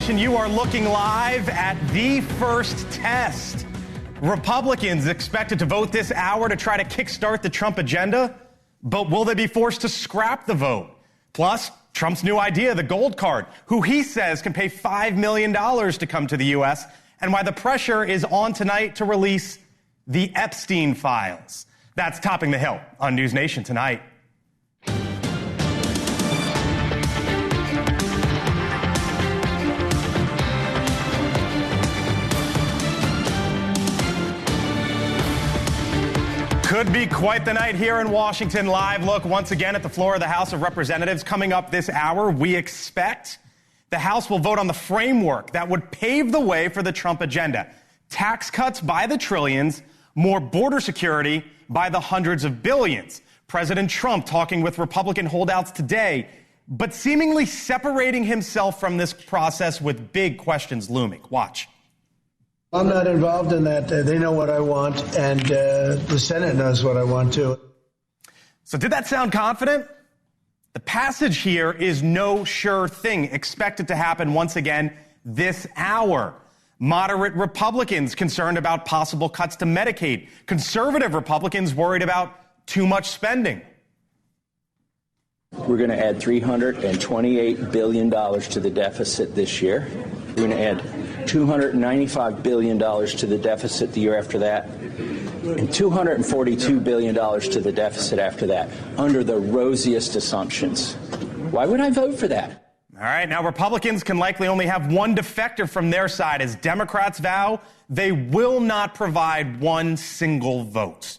NewsNation, you are looking live at the first test. Republicans expected to vote this hour to try to kickstart the Trump agenda, but will they be forced to scrap the vote? Plus, Trump's new idea, the gold card, who he says can pay $5 million to come to the U.S., and why the pressure is on tonight to release the Epstein files. That's Topping the Hill on NewsNation tonight. Could be quite the night here in Washington. Live look once again at the floor of the House of Representatives. Coming up this hour, we expect the House will vote on the framework that would pave the way for the Trump agenda. Tax cuts by the trillions, more border security by the hundreds of billions. President Trump talking with Republican holdouts today, but seemingly separating himself from this process with big questions looming. Watch. I'm not involved in that. They know what I want, and the Senate knows what I want, too. So did that sound confident? The passage here is no sure thing, expected to happen once again this hour. Moderate Republicans concerned about possible cuts to Medicaid. Conservative Republicans worried about too much spending. We're going to add $328 billion to the deficit this year. We're going to add $295 billion to the deficit the year after that, and $242 billion to the deficit after that, under the rosiest assumptions. Why would I vote for that? All right, now Republicans can likely only have one defector from their side as Democrats vow they will not provide one single vote.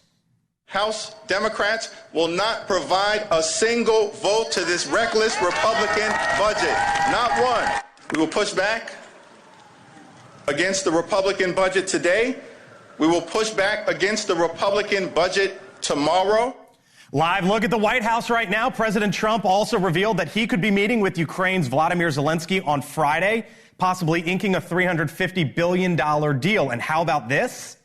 House Democrats will not provide a single vote to this reckless Republican budget. Not one. We will push back against the Republican budget today. We will push back against the Republican budget tomorrow. Live look at the White House right now. President Trump also revealed that he could be meeting with Ukraine's Vladimir Zelensky on Friday, possibly inking a $350 billion deal. And how about this?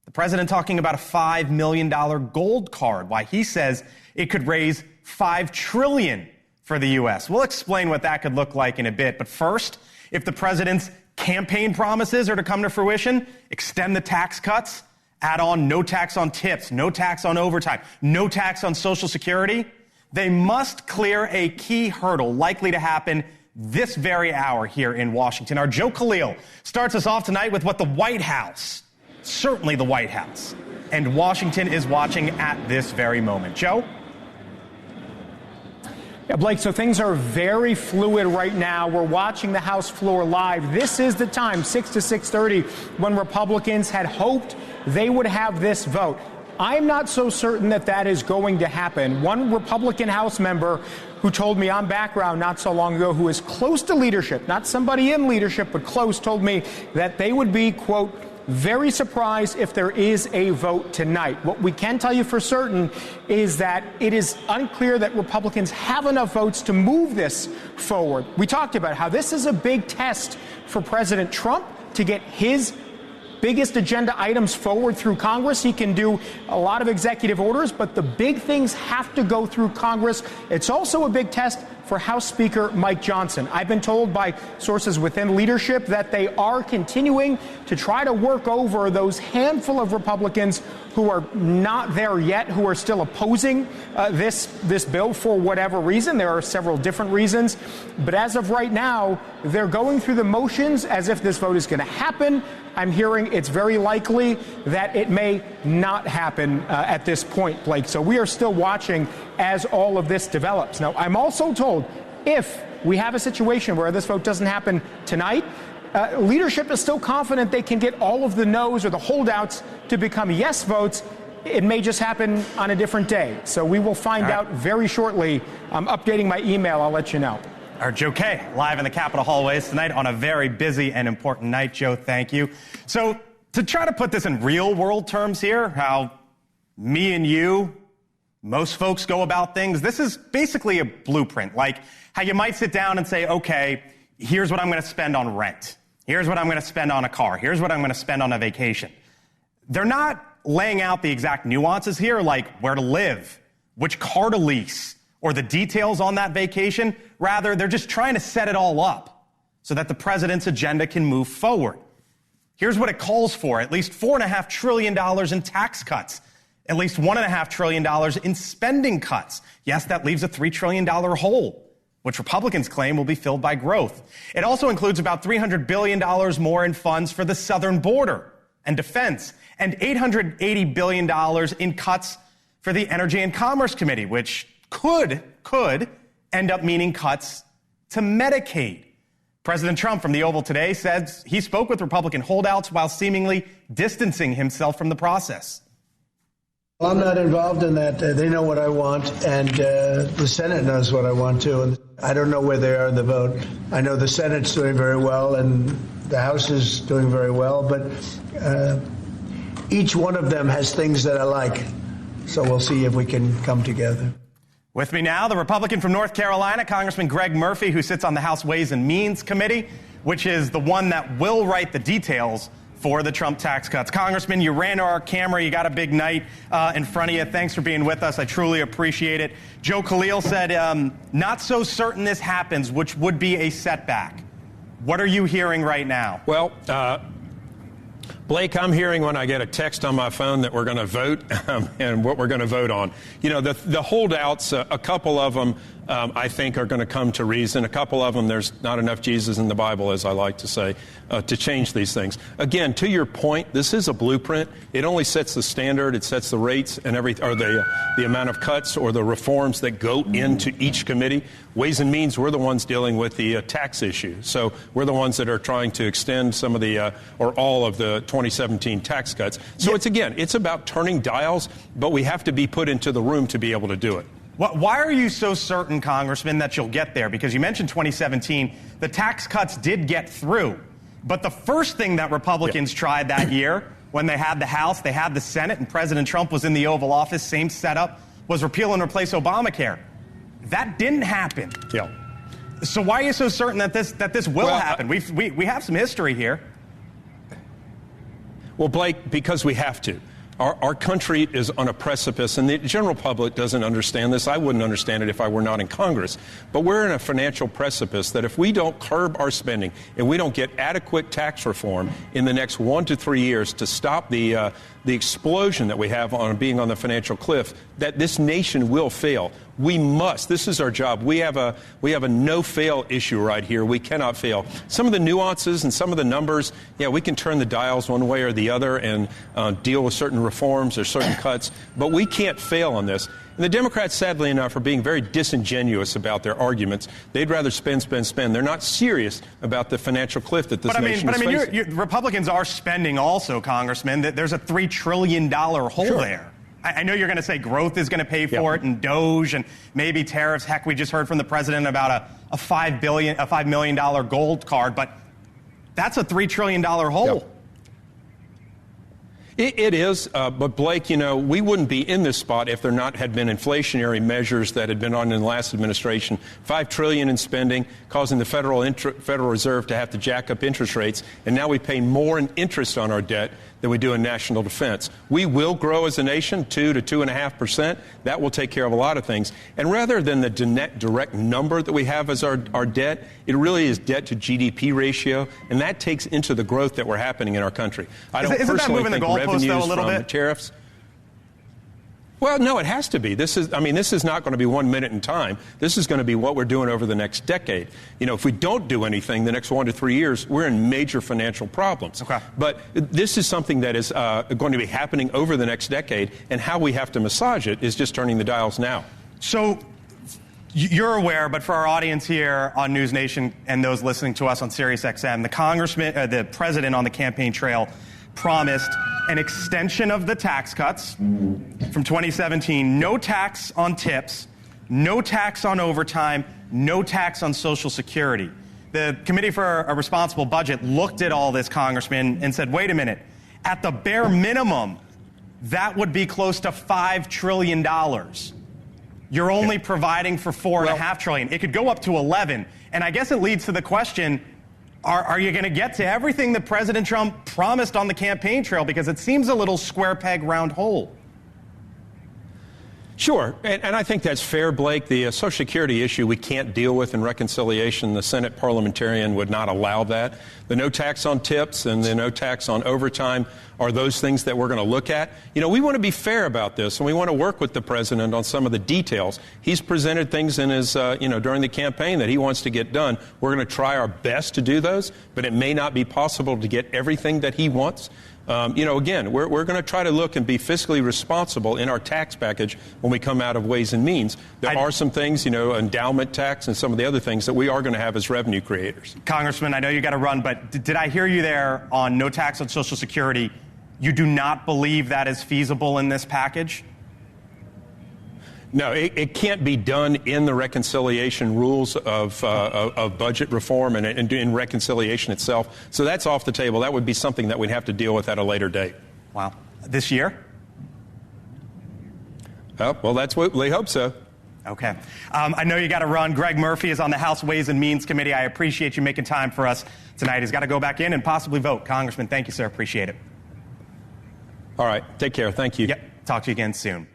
The president talking about a $5 million gold card, why he says it could raise $5 trillion for the U.S. We'll explain what that could look like in a bit. But first, if the president's campaign promises are to come to fruition, extend the tax cuts, add on no tax on tips, no tax on overtime, no tax on Social Security, they must clear a key hurdle likely to happen this very hour here in Washington. Our Joe Khalil starts us off tonight with what the White House, certainly the White House, and Washington is watching at this very moment. Joe? Yeah, Blake, so things are very fluid right now. We're watching the House floor live. This is the time, 6 to 6:30, when Republicans had hoped they would have this vote. I'm not so certain that that is going to happen. One Republican House member who told me on background not so long ago, who is close to leadership, not somebody in leadership, but close, told me that they would be, quote, very surprised if there is a vote tonight. What we can tell you for certain is that it is unclear that Republicans have enough votes to move this forward. We talked about how this is a big test for President Trump to get his biggest agenda items forward through Congress. He can do a lot of executive orders, but the big things have to go through Congress. It's also a big test for House Speaker Mike Johnson. I've been told by sources within leadership that they are continuing to try to work over those handful of Republicans who are not there yet, who are still opposing this bill for whatever reason. There are several different reasons. But as of right now, they're going through the motions as if this vote is going to happen. I'm hearing it's very likely that it may not happen at this point, Blake. So we are still watching as all of this develops. Now, I'm also told if we have a situation where this vote doesn't happen tonight, leadership is still confident they can get all of the no's or the holdouts to become yes votes. It may just happen on a different day. So we will find out very shortly. I'm updating my email. I'll let you know. Our Joe K. live in the Capitol hallways tonight on a very busy and important night. Joe, thank you. So to try to put this in real world terms here, how me and you, most folks go about things, this is basically a blueprint, like how you might sit down and say, okay, here's what I'm going to spend on rent. Here's what I'm going to spend on a car. Here's what I'm going to spend on a vacation. They're not laying out the exact nuances here, like where to live, which car to lease, or the details on that vacation. Rather, they're just trying to set it all up so that the president's agenda can move forward. Here's what it calls for: at least $4.5 trillion in tax cuts, at least $1.5 trillion in spending cuts. Yes, that leaves a $3 trillion hole, which Republicans claim will be filled by growth. It also includes about $300 billion more in funds for the southern border and defense, and $880 billion in cuts for the Energy and Commerce Committee, which could end up meaning cuts to Medicaid. President Trump from the Oval today says he spoke with Republican holdouts while seemingly distancing himself from the process. Well, I'm not involved in that. They know what I want, and the Senate knows what I want too. And I don't know where they are in the vote. I know the Senate's doing very well, and the House is doing very well, but each one of them has things that I like. So we'll see if we can come together. With me now, the Republican from North Carolina, Congressman Greg Murphy, who sits on the House Ways and Means Committee, which is the one that will write the details for the Trump tax cuts. Congressman, you ran our camera. You got a big night in front of you. Thanks for being with us. I truly appreciate it. Joe Khalil said, not so certain this happens, which would be a setback. What are you hearing right now? Well, Blake, I'm hearing when I get a text on my phone that we're going to vote and what we're going to vote on. You know, the holdouts, a couple of them, I think, are going to come to reason. A couple of them, there's not enough Jesus in the Bible, as I like to say, to change these things. Again, to your point, this is a blueprint. It only sets the standard. It sets the rates and the amount of cuts or the reforms that go into each committee. Ways and Means, we're the ones dealing with the tax issue. So we're the ones that are trying to extend some of the or all of the 2017 tax cuts. So it's about turning dials, but we have to be put into the room to be able to do it. Why are you so certain, Congressman, that you'll get there? Because you mentioned 2017, the tax cuts did get through. But the first thing that Republicans tried that year, when they had the House, they had the Senate, and President Trump was in the Oval Office, same setup, was repeal and replace Obamacare. That didn't happen. Yeah. So why are you so certain that this will happen? We have some history here. Well, Blake, because we have to. Our country is on a precipice, and the general public doesn't understand this. I wouldn't understand it if I were not in Congress. But we're in a financial precipice that if we don't curb our spending and we don't get adequate tax reform in the next 1 to 3 years to stop the explosion that we have on being on the financial cliff, that this nation will fail. We must. This is our job. We have a no-fail issue right here. We cannot fail. Some of the nuances and some of the numbers, we can turn the dials one way or the other and deal with certain reforms or certain cuts, but we can't fail on this. And the Democrats, sadly enough, are being very disingenuous about their arguments. They'd rather spend. They're not serious about the financial cliff that this nation is facing. Republicans are spending also, Congressman. There's a $3 trillion hole there. I know you're going to say growth is going to pay for it, and DOGE, and maybe tariffs. Heck, we just heard from the president about a $5 million gold card, but that's a $3 trillion hole. Yep. It is, but Blake, we wouldn't be in this spot if there had been inflationary measures that had been on in the last administration. $5 trillion in spending, causing the Federal Reserve to have to jack up interest rates, and now we pay more in interest on our debt than we do in national defense. We will grow as a nation 2 to 2.5%. That will take care of a lot of things. And rather than the direct number that we have as our debt, it really is debt to GDP ratio, and that takes into the growth that we're happening in our country. I don't personally think revenues from tariffs. Well, no, it has to be. This is not going to be 1 minute in time. This is going to be what we're doing over the next decade. If we don't do anything the next 1 to 3 years, we're in major financial problems. Okay. But this is something that is going to be happening over the next decade, and how we have to massage it is just turning the dials now. So you're aware, but for our audience here on NewsNation and those listening to us on SiriusXM, the president on the campaign trail promised an extension of the tax cuts from 2017, no tax on tips, no tax on overtime, no tax on Social Security. The Committee for a Responsible Budget looked at all this, Congressman, and said, wait a minute, at the bare minimum, that would be close to $5 trillion. You're only providing for $4.5 trillion. It could go up to 11. And I guess it leads to the question, are you going to get to everything that President Trump promised on the campaign trail? Because it seems a little square peg, round hole. Sure, and I think that's fair, Blake. The Social Security issue we can't deal with in reconciliation. The Senate parliamentarian would not allow that. The no tax on tips and the no tax on overtime are those things that we're going to look at. You know, we want to be fair about this, and we want to work with the president on some of the details. He's presented things in his, during the campaign that he wants to get done. We're going to try our best to do those, but it may not be possible to get everything that he wants. Again, we're going to try to look and be fiscally responsible in our tax package when we come out of Ways and Means. There are some things, endowment tax and some of the other things that we are going to have as revenue creators. Congressman, I know you got to run, but did I hear you there on no tax on Social Security? You do not believe that is feasible in this package? No, it can't be done in the reconciliation rules of budget reform and in reconciliation itself. So that's off the table. That would be something that we'd have to deal with at a later date. Wow. This year? Oh, well, that's what we hope so. Okay. I know you got to run. Greg Murphy is on the House Ways and Means Committee. I appreciate you making time for us tonight. He's got to go back in and possibly vote. Congressman, thank you, sir. Appreciate it. All right. Take care. Thank you. Yep. Talk to you again soon.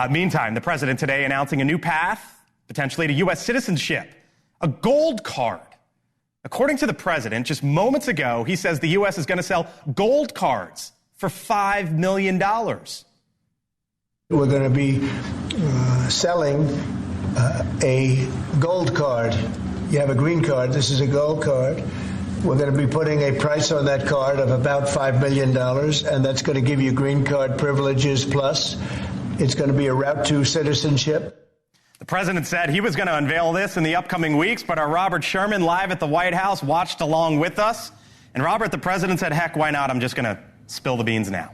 Meantime, the president today announcing a new path, potentially to U.S. citizenship, a gold card. According to the president, just moments ago, he says the U.S. is going to sell gold cards for $5 million. We're going to be selling a gold card. You have a green card. This is a gold card. We're going to be putting a price on that card of about $5 million, and that's going to give you green card privileges plus. It's going to be a route to citizenship. The president said he was going to unveil this in the upcoming weeks, but our Robert Sherman live at the White House watched along with us. And Robert, the president said, heck, why not? I'm just going to spill the beans now.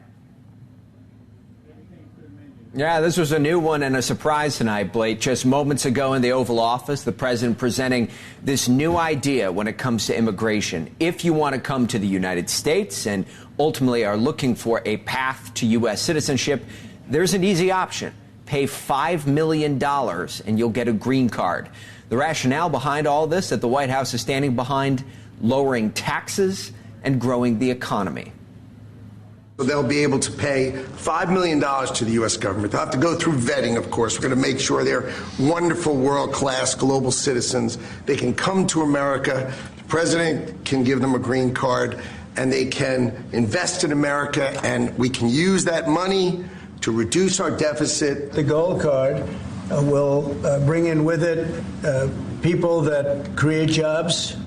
Yeah, this was a new one and a surprise tonight, Blake. Just moments ago in the Oval Office, the president presenting this new idea when it comes to immigration. If you want to come to the United States and ultimately are looking for a path to U.S. citizenship, there's an easy option. Pay $5 million and you'll get a green card. The rationale behind all this that the White House is standing behind: lowering taxes and growing the economy. They'll be able to pay $5 million to the U.S. government. They'll have to go through vetting, of course. We're going to make sure they're wonderful, world-class global citizens. They can come to America. The president can give them a green card, and they can invest in America, and we can use that money to reduce our deficit. The gold card will bring in with it people that create jobs.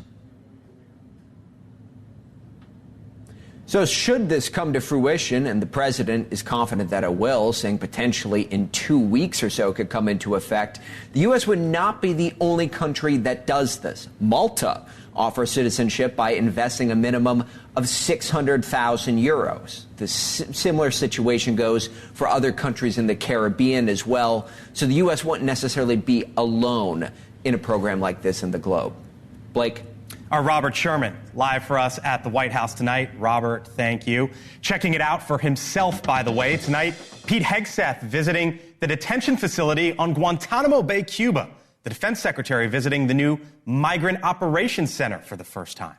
So should this come to fruition, and the president is confident that it will, saying potentially in 2 weeks or so could come into effect, the U.S. would not be the only country that does this. Malta offers citizenship by investing a minimum of 600,000 euros. The similar situation goes for other countries in the Caribbean as well. So the U.S. won't necessarily be alone in a program like this in the globe. Blake? Our Robert Sherman, live for us at the White House tonight. Robert, thank you. Checking it out for himself, by the way. Tonight, Pete Hegseth visiting the detention facility on Guantanamo Bay, Cuba. The defense secretary visiting the new Migrant Operations Center for the first time.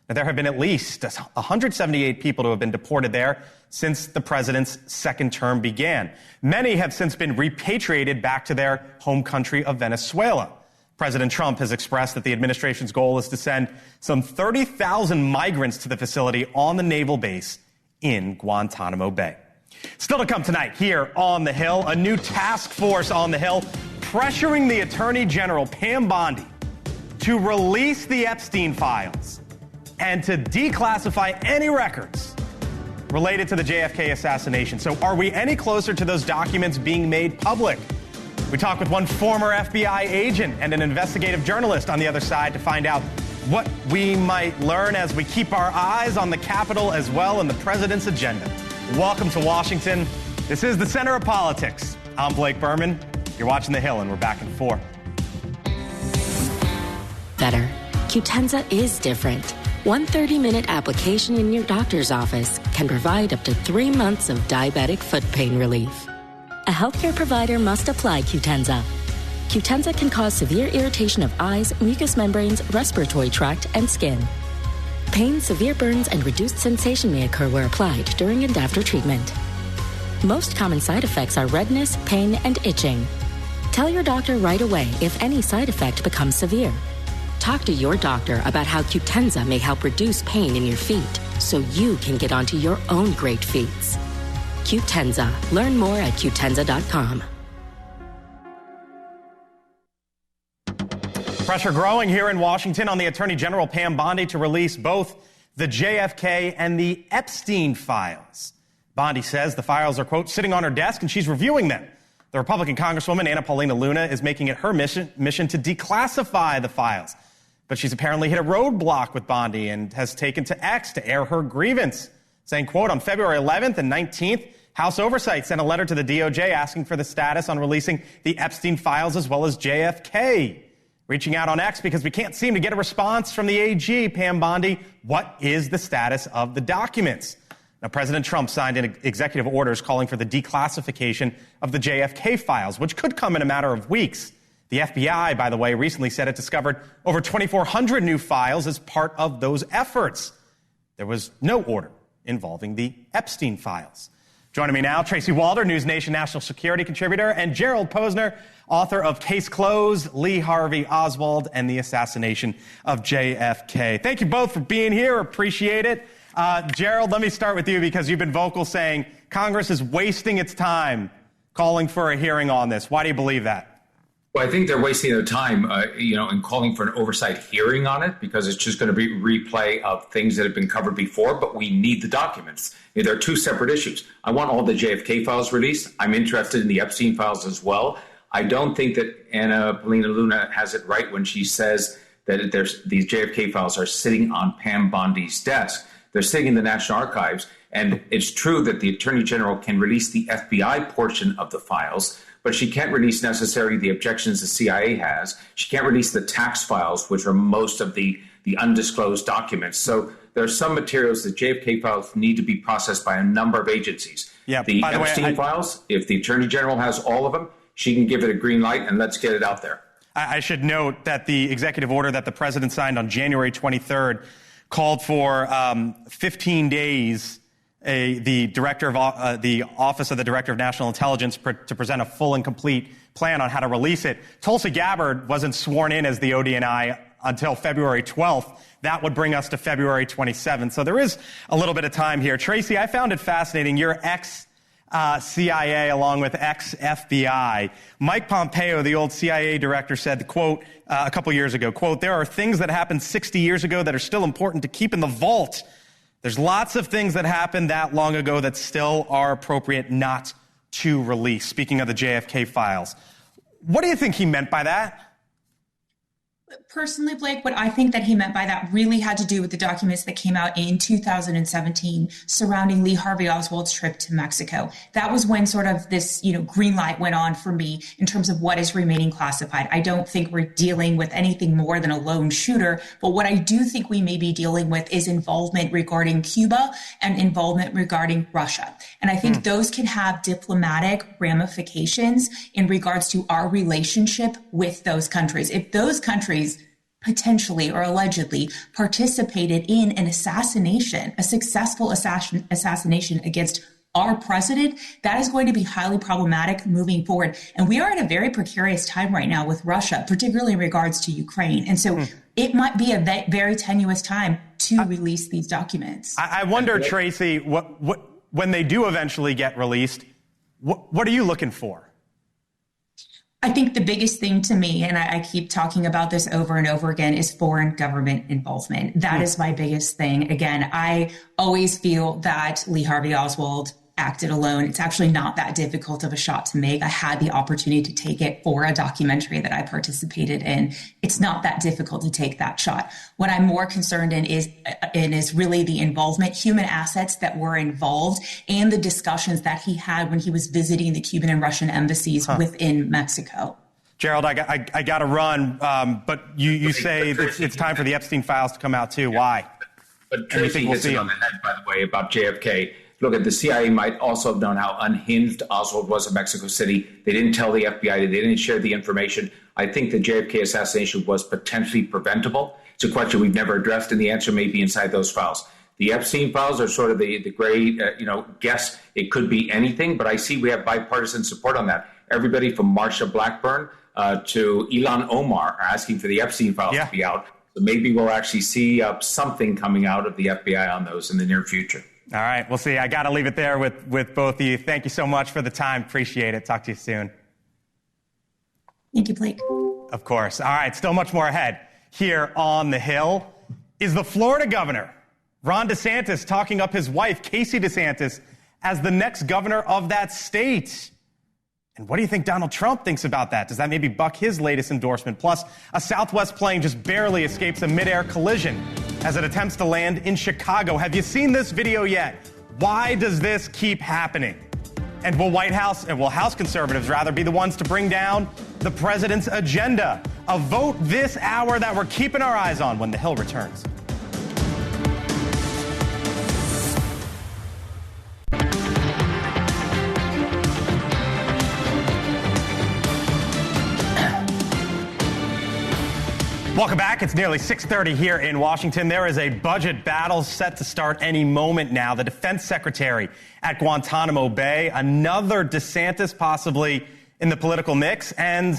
Now, there have been at least 178 people who have been deported there since the president's second term began. Many have since been repatriated back to their home country of Venezuela. President Trump has expressed that the administration's goal is to send some 30,000 migrants to the facility on the naval base in Guantanamo Bay. Still to come tonight here on the Hill, a new task force on the Hill pressuring the Attorney General, Pam Bondi, to release the Epstein files and to declassify any records related to the JFK assassination. So are we any closer to those documents being made public? We talk with one former FBI agent and an investigative journalist on the other side to find out what we might learn as we keep our eyes on the Capitol as well and the president's agenda. Welcome to Washington. This is the center of politics. I'm Blake Berman. You're watching The Hill, and we're back in 4. Better. Qutenza is different. One 30-minute application in your doctor's office can provide up to 3 months of diabetic foot pain relief. A healthcare provider must apply Qutenza. Qutenza can cause severe irritation of eyes, mucous membranes, respiratory tract, and skin. Pain, severe burns, and reduced sensation may occur where applied during and after treatment. Most common side effects are redness, pain, and itching. Tell your doctor right away if any side effect becomes severe. Talk to your doctor about how Qutenza may help reduce pain in your feet so you can get onto your own great feats. Qutenza. Learn more at Qutenza.com. Pressure growing here in Washington on the Attorney General Pam Bondi to release both the JFK and the Epstein files. Bondi says the files are, quote, sitting on her desk and she's reviewing them. The Republican Congresswoman, Anna Paulina Luna, is making it her mission to declassify the files. But she's apparently hit a roadblock with Bondi and has taken to X to air her grievance, saying, quote, on February 11th and 19th, House Oversight sent a letter to the DOJ asking for the status on releasing the Epstein files as well as JFK. Reaching out on X because we can't seem to get a response from the AG, Pam Bondi. What is the status of the documents? Now, President Trump signed executive orders calling for the declassification of the JFK files, which could come in a matter of weeks. The FBI, by the way, recently said it discovered over 2,400 new files as part of those efforts. There was no order involving the Epstein files. Joining me now, Tracy Walder, NewsNation national security contributor, and Gerald Posner, author of Case Closed, Lee Harvey Oswald, and the Assassination of JFK. Thank you both for being here. Appreciate it. Gerald, let me start with you because you've been vocal saying Congress is wasting its time calling for a hearing on this. Why do you believe that? Well, I think they're wasting their time, in calling for an oversight hearing on it because it's just going to be replay of things that have been covered before, but we need the documents. There are two separate issues. I want all the JFK files released. I'm interested in the Epstein files as well. I don't think that Anna Paulina Luna has it right when she says that these JFK files are sitting on Pam Bondi's desk. They're sitting in the National Archives, and it's true that the Attorney General can release the FBI portion of the files, but she can't release necessarily the objections the CIA has. She can't release the tax files, which are most of the undisclosed documents. So there are some materials, the JFK files need to be processed by a number of agencies. Yeah, the Epstein files, if the Attorney General has all of them, she can give it a green light and let's get it out there. I should note that the executive order that the president signed on January 23rd called for 15 days, the Office of the Director of National Intelligence to present a full and complete plan on how to release it. Tulsi Gabbard wasn't sworn in as the ODNI until February 12th. That would bring us to February 27th. So there is a little bit of time here. Tracy, I found it fascinating. You're ex-CIA along with ex-FBI. Mike Pompeo, the old CIA director, said, quote, a couple years ago, quote, there are things that happened 60 years ago that are still important to keep in the vault. There's lots of things that happened that long ago that still are appropriate not to release. Speaking of the JFK files, what do you think he meant by that? Personally, Blake, what I think that he meant by that really had to do with the documents that came out in 2017 surrounding Lee Harvey Oswald's trip to Mexico. That was when sort of this, green light went on for me in terms of what is remaining classified. I don't think we're dealing with anything more than a lone shooter, but what I do think we may be dealing with is involvement regarding Cuba and involvement regarding Russia. And I think those can have diplomatic ramifications in regards to our relationship with those countries. If those countries potentially or allegedly participated in an assassination, a successful assassination against our president, that is going to be highly problematic moving forward. And we are in a very precarious time right now with Russia, particularly in regards to Ukraine. And so it might be a very tenuous time to release these documents. I wonder, Tracy, when they do eventually get released, what are you looking for? I think the biggest thing to me, and I keep talking about this over and over again, is foreign government involvement. That is my biggest thing. Again, I always feel that Lee Harvey Oswald acted alone. It's actually not that difficult of a shot to make. I had the opportunity to take it for a documentary that I participated in. It's not that difficult to take that shot. What I'm more concerned in is really the involvement, human assets that were involved, and the discussions that he had when he was visiting the Cuban and Russian embassies within Mexico. Gerald, I got to run, but you say that it's time for the Epstein files to come out too. Why? But Tracy hits it on the head, by the way, about JFK. Look, the CIA might also have known how unhinged Oswald was in Mexico City. They didn't tell the FBI. They didn't share the information. I think the JFK assassination was potentially preventable. It's a question we've never addressed, and the answer may be inside those files. The Epstein files are sort of the gray, guess. It could be anything, but I see we have bipartisan support on that. Everybody from Marsha Blackburn to Ilhan Omar are asking for the Epstein files to be out. So maybe we'll actually see something coming out of the FBI on those in the near future. All right, we'll see. I got to leave it there with both of you. Thank you so much for the time. Appreciate it. Talk to you soon. Thank you, Blake. Of course. All right, still much more ahead. Here on the Hill is the Florida governor, Ron DeSantis, talking up his wife, Casey DeSantis, as the next governor of that state. And what do you think Donald Trump thinks about that? Does that maybe buck his latest endorsement? Plus, a Southwest plane just barely escapes a midair collision as it attempts to land in Chicago. Have you seen this video yet? Why does this keep happening? And will House conservatives rather be the ones to bring down the president's agenda? A vote this hour that we're keeping our eyes on when the Hill returns. Welcome back. It's nearly 6:30 here in Washington. There is a budget battle set to start any moment now. The defense secretary at Guantanamo Bay, another DeSantis possibly in the political mix. And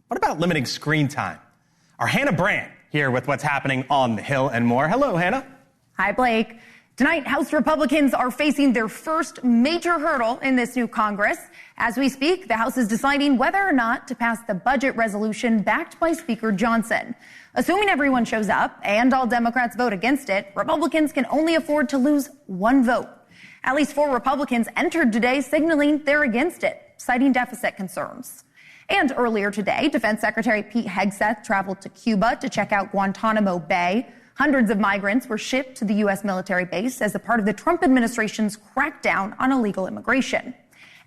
what about limiting screen time? Our Hannah Brandt here with what's happening on the Hill and more. Hello, Hannah. Hi, Blake. Tonight, House Republicans are facing their first major hurdle in this new Congress. As we speak, the House is deciding whether or not to pass the budget resolution backed by Speaker Johnson. Assuming everyone shows up and all Democrats vote against it, Republicans can only afford to lose one vote. At least 4 Republicans entered today signaling they're against it, citing deficit concerns. And earlier today, Defense Secretary Pete Hegseth traveled to Cuba to check out Guantanamo Bay. Hundreds of migrants were shipped to the U.S. military base as a part of the Trump administration's crackdown on illegal immigration.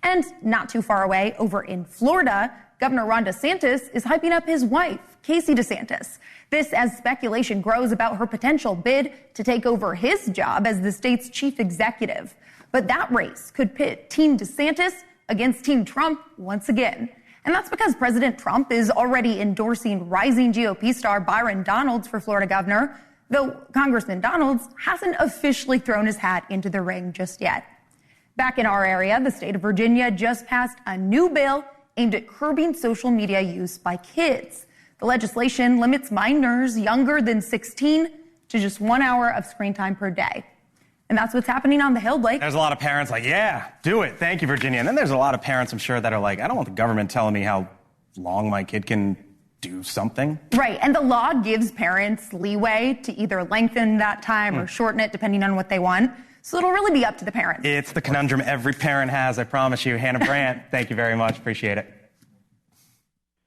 And not too far away, over in Florida, Governor Ron DeSantis is hyping up his wife, Casey DeSantis. This as speculation grows about her potential bid to take over his job as the state's chief executive. But that race could pit Team DeSantis against Team Trump once again. And that's because President Trump is already endorsing rising GOP star Byron Donalds for Florida governor, though Congressman Donalds hasn't officially thrown his hat into the ring just yet. Back in our area, the state of Virginia just passed a new bill aimed at curbing social media use by kids. The legislation limits minors younger than 16 to just 1 hour of screen time per day. And that's what's happening on the Hill, Blake. There's a lot of parents like, yeah, do it. Thank you, Virginia. And then there's a lot of parents, I'm sure, that are like, I don't want the government telling me how long my kid can do something. Right. And the law gives parents leeway to either lengthen that time or shorten it depending on what they want. So it'll really be up to the parents. It's the conundrum every parent has, I promise you. Hannah Brandt, thank you very much. Appreciate it.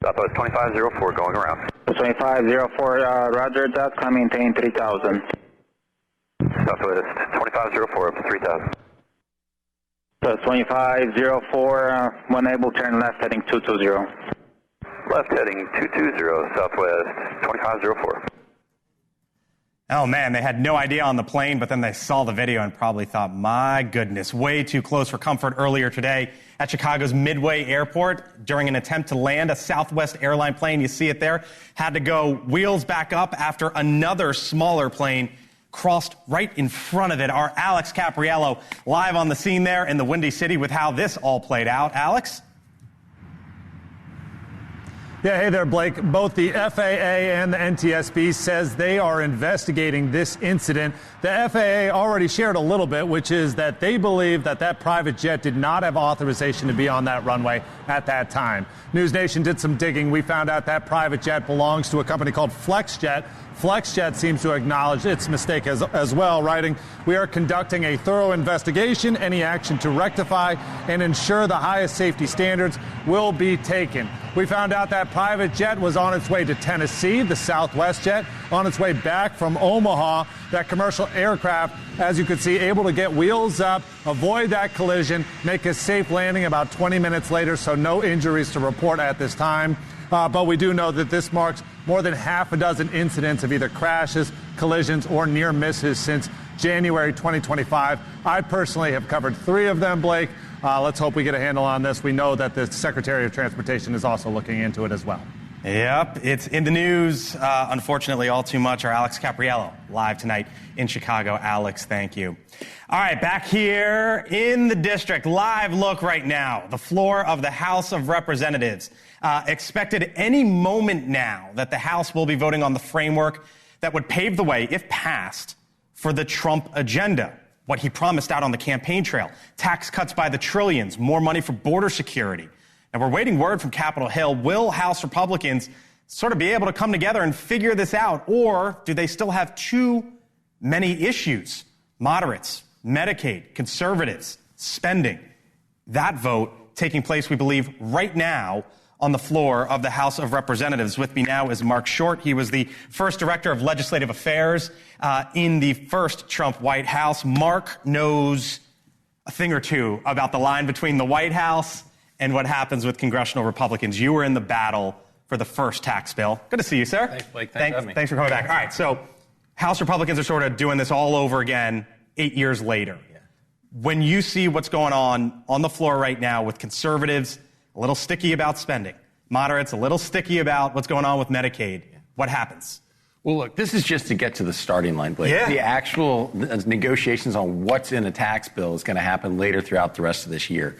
Southwest 2504 going around. 2504, roger that, maintain 3000. Southwest 2504 up to 3000. So 2504, when able, turn left heading 220. Left heading 220, Southwest 2504. Oh, man, they had no idea on the plane, but then they saw the video and probably thought, my goodness, way too close for comfort earlier today at Chicago's Midway Airport during an attempt to land a Southwest airline plane. You see it there. Had to go wheels back up after another smaller plane crossed right in front of it. Our Alex Capriello live on the scene there in the Windy City with how this all played out. Alex? Yeah, hey there, Blake. Both the FAA and the NTSB says they are investigating this incident. The FAA already shared a little bit, which is that they believe that that private jet did not have authorization to be on that runway at that time. NewsNation did some digging. We found out that private jet belongs to a company called FlexJet. FlexJet seems to acknowledge its mistake as well, writing, "We are conducting a thorough investigation. Any action to rectify and ensure the highest safety standards will be taken." We found out that private jet was on its way to Tennessee, the Southwest jet, on its way back from Omaha. That commercial aircraft, as you could see, able to get wheels up, avoid that collision, make a safe landing about 20 minutes later, so no injuries to report at this time. But we do know that this marks more than half a dozen incidents of either crashes, collisions, or near misses since January 2025. I personally have covered 3 of them, Blake. Let's hope we get a handle on this. We know that the Secretary of Transportation is also looking into it as well. Yep, it's in the news, unfortunately, all too much. Our Alex Capriello live tonight in Chicago. Alex, thank you. All right, back here in the district, live look right now, the floor of the House of Representatives. Expected any moment now that the House will be voting on the framework that would pave the way, if passed, for the Trump agenda. What he promised out on the campaign trail, tax cuts by the trillions, more money for border security. And we're waiting word from Capitol Hill. Will House Republicans sort of be able to come together and figure this out? Or do they still have too many issues? Moderates, Medicaid, conservatives, spending. That vote taking place, we believe, right now on the floor of the House of Representatives. With me now is Mark Short. He was the first director of legislative affairs in the first Trump White House. Mark knows a thing or two about the line between the White House and what happens with congressional Republicans. You were in the battle for the first tax bill. Good to see you, sir. Thanks, Blake. Thanks for having me. Thanks for coming back. All right, so House Republicans are sort of doing this all over again 8 years later. Yeah. When you see what's going on the floor right now with conservatives a little sticky about spending, moderates a little sticky about what's going on with Medicaid, what happens? Well, look, this is just to get to the starting line, Blake. Yeah. The actual negotiations on what's in a tax bill is going to happen later throughout the rest of this year.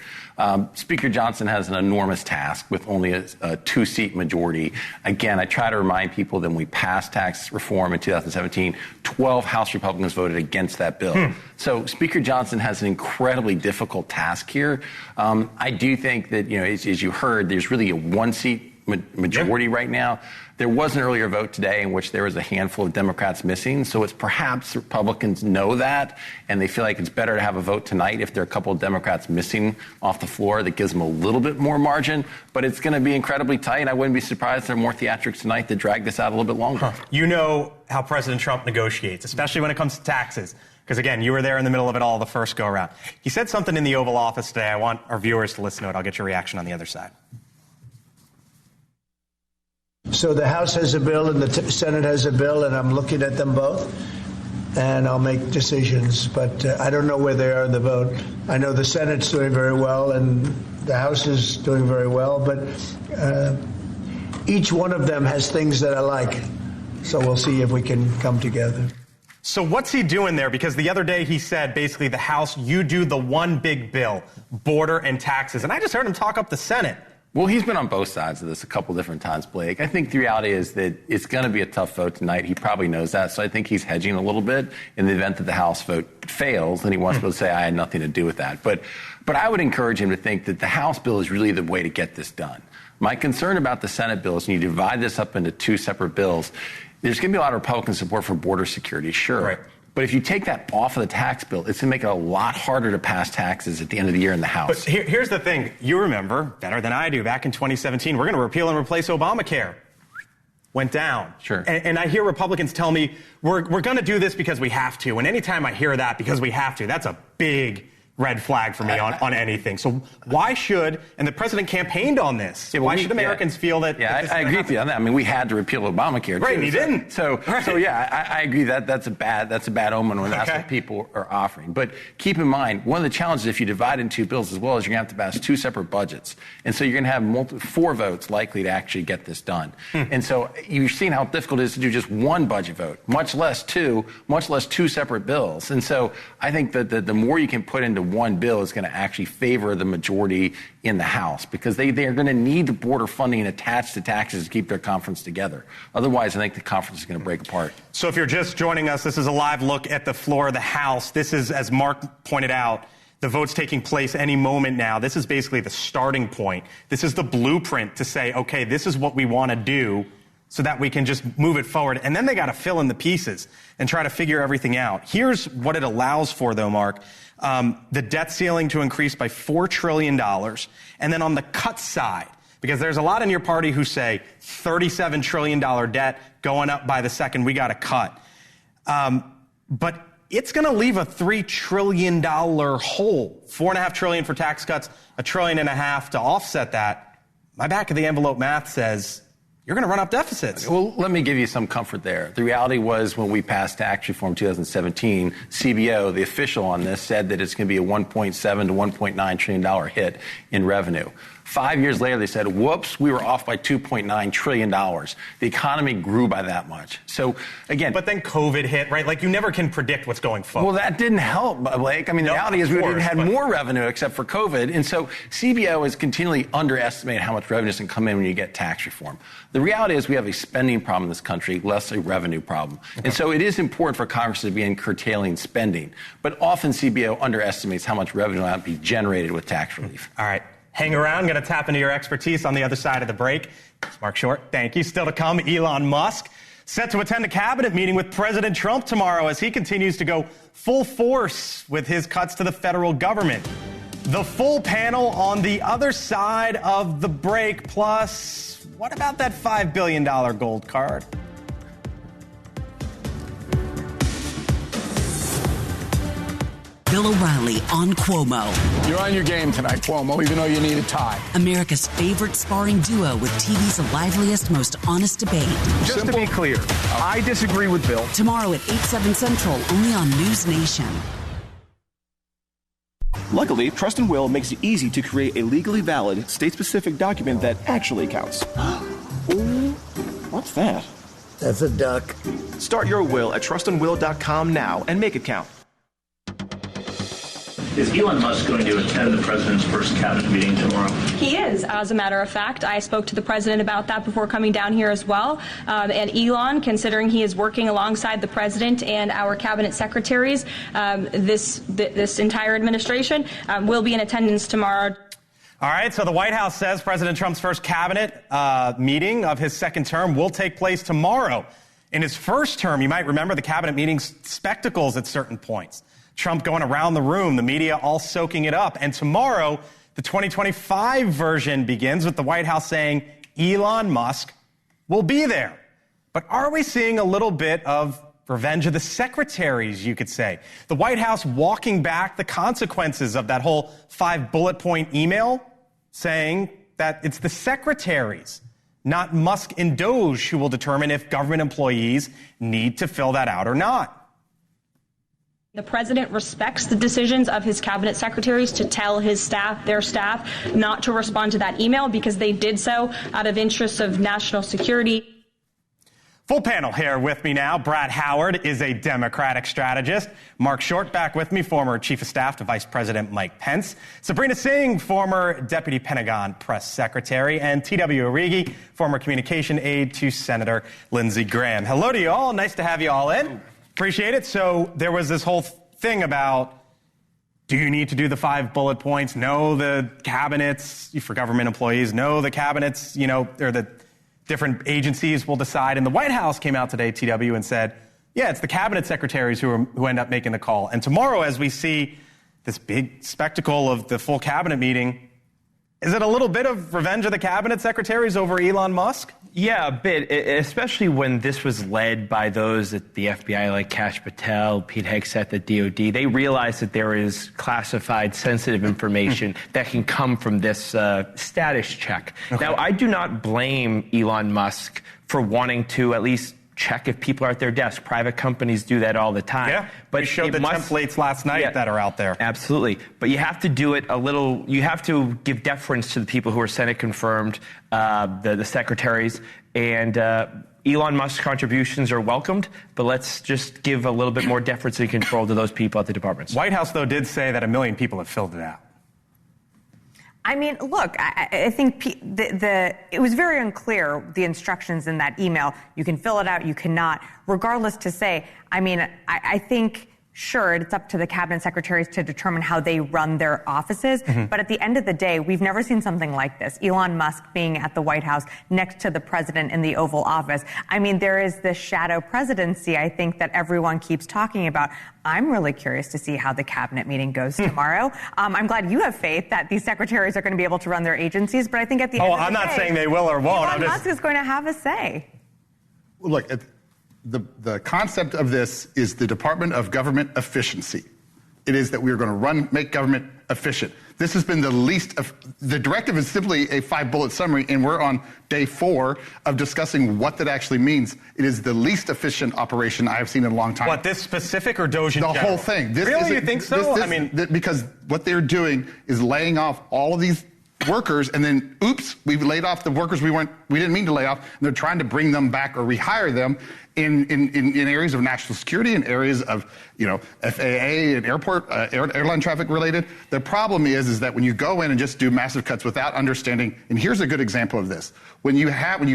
Speaker Johnson has an enormous task with only a two-seat majority. Again, I try to remind people that when we passed tax reform in 2017, 12 House Republicans voted against that bill. So Speaker Johnson has an incredibly difficult task here. I do think that, as you heard, there's really a one-seat majority right now. There was an earlier vote today in which there was a handful of Democrats missing, so it's perhaps Republicans know that, and they feel like it's better to have a vote tonight if there are a couple of Democrats missing off the floor. That gives them a little bit more margin, but it's going to be incredibly tight. I wouldn't be surprised if there are more theatrics tonight that drag this out a little bit longer. You know how President Trump negotiates, especially when it comes to taxes, because, again, you were there in the middle of it all the first go-around. He said something in the Oval Office today. I want our viewers to listen to it. I'll get your reaction on the other side. So the House has a bill and the Senate has a bill, and I'm looking at them both, and I'll make decisions. But I don't know where they are in the vote. I know the Senate's doing very well, and the House is doing very well. But each one of them has things that I like. So we'll see if we can come together. So what's he doing there? Because the other day he said, basically, the House, you do the one big bill, border and taxes. And I just heard him talk up the Senate. Well, he's been on both sides of this a couple different times, Blake. I think the reality is that it's going to be a tough vote tonight. He probably knows that. So I think he's hedging a little bit in the event that the House vote fails. Then he wants to be able to say, I had nothing to do with that. But I would encourage him to think that the House bill is really the way to get this done. My concern about the Senate bill is when you divide this up into two separate bills, there's going to be a lot of Republican support for border security, sure. Right. But if you take that off of the tax bill, it's going to make it a lot harder to pass taxes at the end of the year in the House. But here's the thing. You remember better than I do. Back in 2017, we're going to repeal and replace Obamacare. Went down. Sure. And I hear Republicans tell me, we're going to do this because we have to. And anytime I hear that, because we have to, that's a big red flag for me on anything. So why should, and the president campaighed on this, why should Americans feel that? Yeah, I agree with you on that. I mean, we had to repeal Obamacare, right, too. He didn't. So yeah, I agree that's a bad omen when that's what people are offering. But keep in mind, one of the challenges if you divide into two bills as well is you're going to have to pass two separate budgets. And so you're going to have 4 votes likely to actually get this done. And so you're seeing how difficult it is to do just one budget vote, much less two separate bills. And so I think that the more you can put into one bill is going to actually favor the majority in the House, because they are going to need the border funding attached to taxes to keep their conference together. Otherwise, I think the conference is going to break apart. So if you're just joining us, this is a live look at the floor of the House. This is, as Mark pointed out, the vote's taking place any moment now. This is basically the starting point. This is the blueprint to say, okay, this is what we want to do so that we can just move it forward. And then they got to fill in the pieces and try to figure everything out. Here's what it allows for, though, Mark. The debt ceiling to increase by $4 trillion. And then on the cut side, because there's a lot in your party who say $37 trillion debt going up by the second we got to cut. But it's going to leave a $3 trillion hole, $4.5 trillion for tax cuts, $1.5 trillion to offset that. My back of the envelope math says you're going to run up deficits. Well, let me give you some comfort there. The reality was when we passed tax reform in 2017, CBO, the official on this, said that it's going to be a $1.7 to $1.9 trillion hit in revenue. 5 years later, they said, whoops, we were off by $2.9 trillion. The economy grew by that much. So, again. But then COVID hit, right? Like, you never can predict what's going forward. Well, that didn't help, Blake. I mean, the reality is we had more revenue except for COVID. And so CBO is continually underestimating how much revenue can come in when you get tax reform. The reality is we have a spending problem in this country, less a revenue problem. Okay. And so it is important for Congress to be curtailing spending. But often CBO underestimates how much revenue will be generated with tax relief. All right. Hang around. I'm going to tap into your expertise on the other side of the break. Mark Short, thank you. Still to come, Elon Musk set to attend a cabinet meeting with President Trump tomorrow as he continues to go full force with his cuts to the federal government. The full panel on the other side of the break. Plus, what about that $5 billion gold card? Bill O'Reilly on Cuomo. You're on your game tonight, Cuomo, even though you need a tie. America's favorite sparring duo with TV's liveliest, most honest debate. Just to be clear, I disagree with Bill. Tomorrow at 8/7 Central, only on NewsNation. Luckily, Trust and Will makes it easy to create a legally valid, state-specific document that actually counts. Ooh, what's that? That's a duck. Start your will at trustandwill.com now and make it count. Is Elon Musk going to attend the president's first cabinet meeting tomorrow? He is, as a matter of fact. I spoke to the president about that before coming down here as well. And Elon, considering he is working alongside the president and our cabinet secretaries, this entire administration will be in attendance tomorrow. All right, so the White House says President Trump's first cabinet meeting of his second term will take place tomorrow. In his first term, you might remember the cabinet meeting's spectacles at certain points. Trump going around the room, the media all soaking it up. And tomorrow, the 2025 version begins with the White House saying Elon Musk will be there. But are we seeing a little bit of revenge of the secretaries, you could say? The White House walking back the consequences of that whole 5-bullet-point email, saying that it's the secretaries, not Musk and DOGE, who will determine if government employees need to fill that out or not. The president respects the decisions of his cabinet secretaries to tell his staff, their staff, not to respond to that email because they did so out of interests of national security. Full panel here with me now. Brad Howard is a Democratic strategist. Mark Short back with me, former Chief of Staff to Vice President Mike Pence. Sabrina Singh, former Deputy Pentagon Press Secretary. And T.W. Origi, former Communication Aide to Senator Lindsey Graham. Hello to you all. Nice to have you all in. Appreciate it. So there was this whole thing about, do you need to do the 5 bullet points? No, the cabinets for government employees. No, the cabinets, or the different agencies will decide. And the White House came out today, TW, and said, yeah, it's the cabinet secretaries who end up making the call. And tomorrow, as we see this big spectacle of the full cabinet meeting, is it a little bit of revenge of the cabinet secretaries over Elon Musk? Yeah, a bit, especially when this was led by those at the FBI like Kash Patel, Pete Hegseth at DOD. They realized that there is classified, sensitive information that can come from this status check. Okay. Now, I do not blame Elon Musk for wanting to at least check if people are at their desk. Private companies do that all the time. Yeah, but we showed the templates last night that are out there. Absolutely. But you have to do it you have to give deference to the people who are Senate confirmed, the secretaries, and Elon Musk's contributions are welcomed, but let's just give a little bit more deference and control to those people at the departments. White House, though, did say that 1 million people have filled it out. I mean, look, I think it was very unclear, the instructions in that email. You can fill it out, you cannot. Regardless to say, I mean, I think, sure, it's up to the cabinet secretaries to determine how they run their offices. Mm-hmm. But at the end of the day, we've never seen something like this. Elon Musk being at the White House next to the president in the Oval Office. I mean, there is this shadow presidency, I think, that everyone keeps talking about. I'm really curious to see how the cabinet meeting goes tomorrow. I'm glad you have faith that these secretaries are going to be able to run their agencies. But I think at the end of the day, I'm not saying they will or won't. Elon Musk is going to have a say. Look, the concept of this is the Department of Government Efficiency. It is that we are going to make government efficient. This has been the directive is simply a 5-bullet summary, and we're on day 4 of discussing what that actually means. It is the least efficient operation I have seen in a long time. What, this specific or DOGE in general? The whole thing. Really? You think so? Because what they're doing is laying off all of these workers, and then, oops, we've laid off the workers we didn't mean to lay off, and they're trying to bring them back or rehire them in areas of national security, in areas of, FAA and airline traffic related. The problem is that when you go in and just do massive cuts without understanding, and here's a good example of this. When you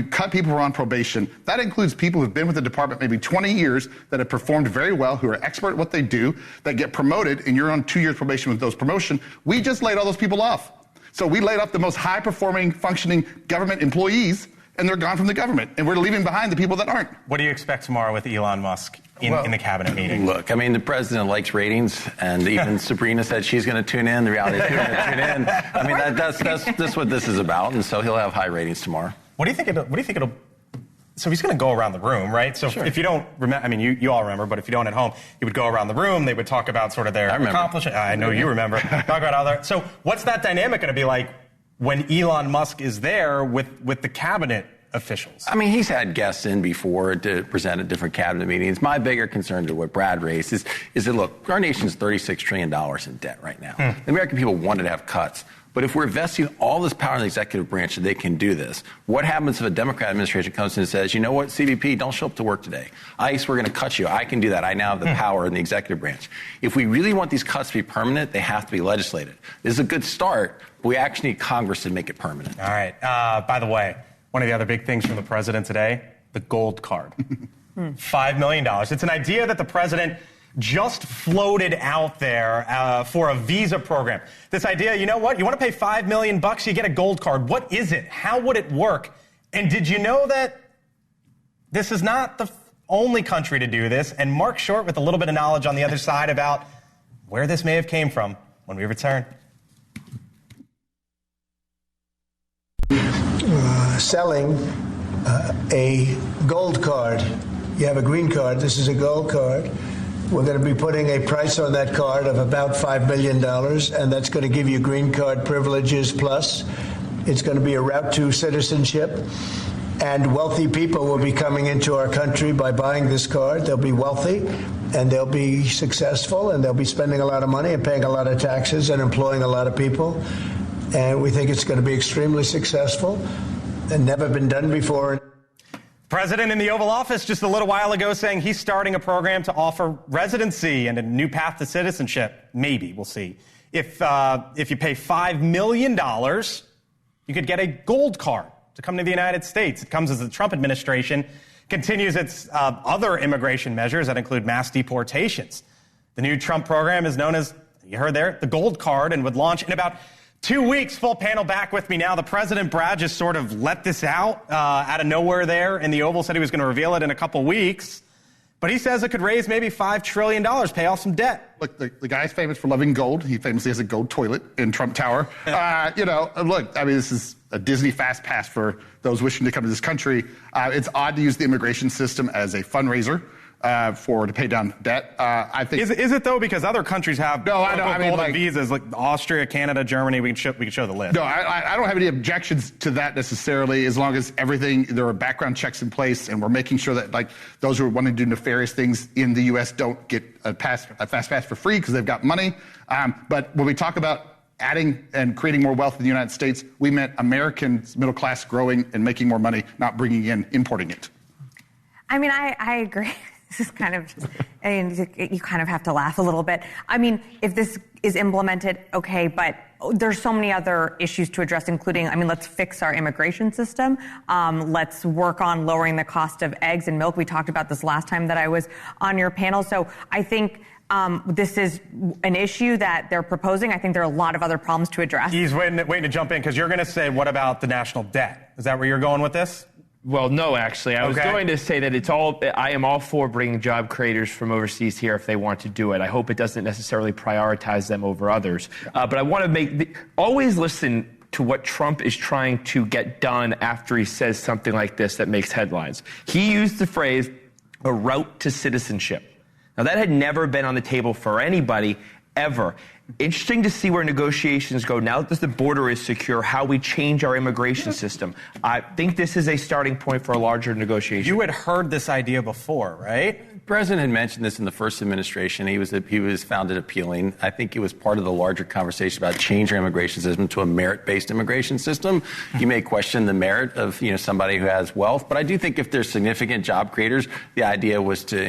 cut people who are on probation, that includes people who've been with the department maybe 20 years that have performed very well, who are expert at what they do, that get promoted, and you're on 2 years probation with those promotion. We just laid all those people off. So we laid off the most high-performing, functioning government employees, and they're gone from the government, and we're leaving behind the people that aren't. What do you expect tomorrow with Elon Musk in the cabinet meeting? Look, I mean, the president likes ratings, and even Sabrina said she's going to tune in. The reality is going to tune in. I mean, that's what this is about, and so he'll have high ratings tomorrow. What do you think it'll? So he's going to go around the room, right? So if you don't remember, I mean, you all remember, but if you don't at home, he would go around the room. They would talk about sort of their accomplishments. I know you remember. Talk about other. So what's that dynamic going to be like when Elon Musk is there with the cabinet officials? I mean, he's had guests in before to present at different cabinet meetings. My bigger concern to what Brad raised is that, look, our nation's $36 trillion in debt right now. The American people wanted to have cuts. But if we're investing all this power in the executive branch that they can do this, what happens if a Democrat administration comes in and says, you know what, CBP, don't show up to work today. ICE, we're going to cut you. I can do that. I now have the power in the executive branch. If we really want these cuts to be permanent, they have to be legislated. This is a good start, but we actually need Congress to make it permanent. All right. By the way, one of the other big things from the president today, the gold card. $5 million. It's an idea that the president just floated out there for a visa program. This idea, you know what? You want to pay $5 million, you get a gold card. What is it? How would it work? And did you know that this is not the only country to do this? And Mark Short with a little bit of knowledge on the other side about where this may have came from when we return. Selling a gold card. You have a green card. This is a gold card. We're going to be putting a price on that card of about $5 million, and that's going to give you green card privileges plus. It's going to be a route to citizenship, and wealthy people will be coming into our country by buying this card. They'll be wealthy, and they'll be successful, and they'll be spending a lot of money and paying a lot of taxes and employing a lot of people. And we think it's going to be extremely successful and never been done before. President in the Oval Office just a little while ago saying he's starting a program to offer residency and a new path to citizenship. Maybe, we'll see. If you pay $5 million, you could get a gold card to come to the United States. It comes as the Trump administration continues its other immigration measures that include mass deportations. The new Trump program is known as, you heard there, the gold card, and would launch in about 2 weeks. Full panel back with me now. The president, Brad, just sort of let this out of nowhere there in the Oval, said he was going to reveal it in a couple weeks. But he says it could raise maybe $5 trillion, pay off some debt. Look, the guy's famous for loving gold. He famously has a gold toilet in Trump Tower. Look, I mean, this is a Disney fast pass for those wishing to come to this country. It's odd to use the immigration system as a fundraiser. To pay down debt. I think. Is it though? Because other countries have golden visas, like Austria, Canada, Germany. We can show the list. No, I don't have any objections to that necessarily, as long as there are background checks in place, and we're making sure that those who are wanting to do nefarious things in the U.S. don't get a fast pass for free because they've got money. But when we talk about adding and creating more wealth in the United States, we meant Americans, middle class, growing and making more money, not importing it. I mean, I agree. This is kind of, you kind of have to laugh a little bit. I mean, if this is implemented, okay, but there's so many other issues to address, including, let's fix our immigration system. Let's work on lowering the cost of eggs and milk. We talked about this last time that I was on your panel. So I think this is an issue that they're proposing. I think there are a lot of other problems to address. He's waiting to jump in because you're going to say, what about the national debt? Is that where you're going with this? Well, no, actually. I was going to say that I am all for bringing job creators from overseas here if they want to do it. I hope it doesn't necessarily prioritize them over others. But I want to always listen to what Trump is trying to get done after he says something like this that makes headlines. He used the phrase, a route to citizenship. Now, that had never been on the table for anybody, ever. Interesting to see where negotiations go. Now that the border is secure, how we change our immigration system. I think this is a starting point for a larger negotiation. You had heard this idea before, right? The president had mentioned this in the first administration. He was found it appealing. I think it was part of the larger conversation about changing our immigration system to a merit-based immigration system. You may question the merit of somebody who has wealth, but I do think if there's significant job creators, the idea was to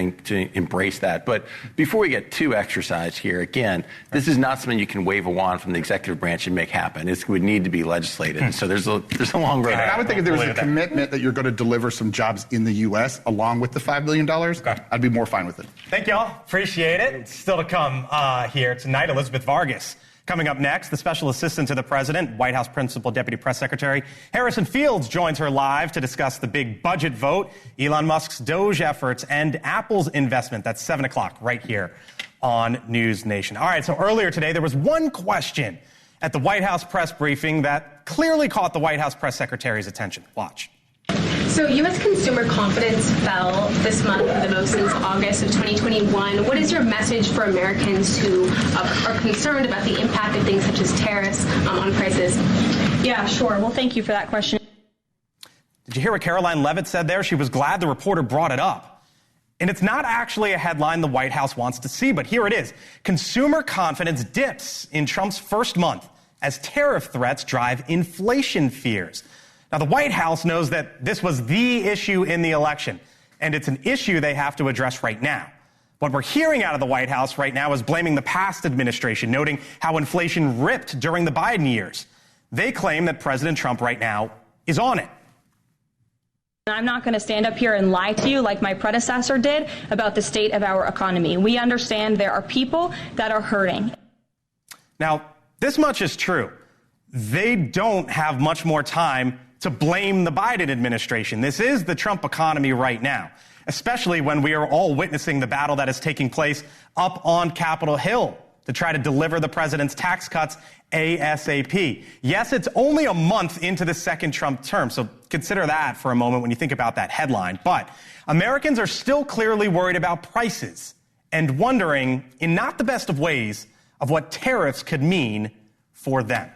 embrace that. But before we get too exercised here, again, this is not something you can wave a wand from the executive branch and make happen. It would need to be legislated. So there's a long road. And I would think if there was a commitment that you're going to deliver some jobs in the U.S. along with the $5 billion, I'd be more fine with it. Thank y'all. Appreciate it. Still to come here tonight, Elizabeth Vargas. Coming up next, the special assistant to the president, White House Principal Deputy Press Secretary Harrison Fields joins her live to discuss the big budget vote, Elon Musk's DOGE efforts, and Apple's investment. That's 7 o'clock right here on NewsNation. All right, so earlier today, there was one question at the White House press briefing that clearly caught the White House press secretary's attention. Watch. So U.S. consumer confidence fell this month the most since August of 2021. What is your message for Americans who are concerned about the impact of things such as tariffs on prices? Yeah, sure. Well, thank you for that question. Did you hear what Caroline Leavitt said there? She was glad the reporter brought it up. And it's not actually a headline the White House wants to see, but here it is. Consumer confidence dips in Trump's first month as tariff threats drive inflation fears. Now, the White House knows that this was the issue in the election, and it's an issue they have to address right now. What we're hearing out of the White House right now is blaming the past administration, noting how inflation ripped during the Biden years. They claim that President Trump right now is on it. I'm not going to stand up here and lie to you like my predecessor did about the state of our economy. We understand there are people that are hurting. Now, this much is true. They don't have much more time to blame the Biden administration. This is the Trump economy right now, especially when we are all witnessing the battle that is taking place up on Capitol Hill to try to deliver the president's tax cuts ASAP. Yes, it's only a month into the second Trump term, so consider that for a moment when you think about that headline. But Americans are still clearly worried about prices and wondering, in not the best of ways, of what tariffs could mean for them.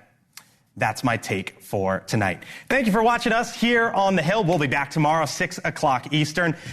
That's my take for tonight. Thank you for watching us here on The Hill. We'll be back tomorrow, 6 o'clock Eastern.